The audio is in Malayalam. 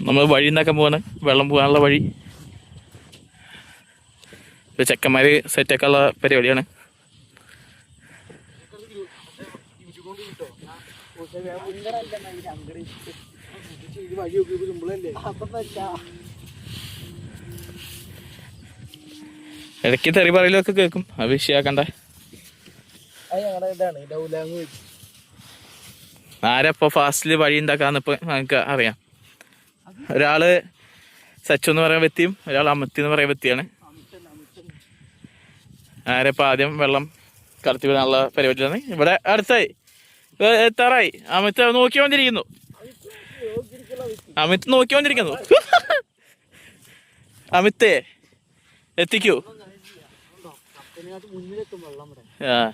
നമ്മൾ വഴി ഉണ്ടാക്കാൻ പോവാണ്, വെള്ളം പോകാനുള്ള വഴി. ചെക്കന്മാര് സെറ്റാക്കാൻ ഉള്ള പരിപാടിയാണ്. ഇടയ്ക്ക് തെറി പറയലൊക്കെ കേൾക്കും, അത് വിഷയാക്കണ്ട. ആരപ്പോ ഫാസ്റ്റില് വഴി ഉണ്ടാക്കാന്ന് ഇപ്പൊ നമുക്ക് അറിയാം. ഒരാള് സച്ചു എന്ന് പറയുന്ന വ്യക്തിയും ഒരാൾ അമിത് എന്ന് പറയുന്ന വ്യക്തിയാണ്. ആരപ്പോ ആദ്യം വെള്ളം കടത്തി വിടാനുള്ള പരിപാടിയാണ്. ഇവിടെ അടുത്തായി എത്താറായി. അമിത് നോക്കിക്കൊണ്ടിരിക്കുന്നു. അമിത്തേ എത്തിക്കൂ. ആ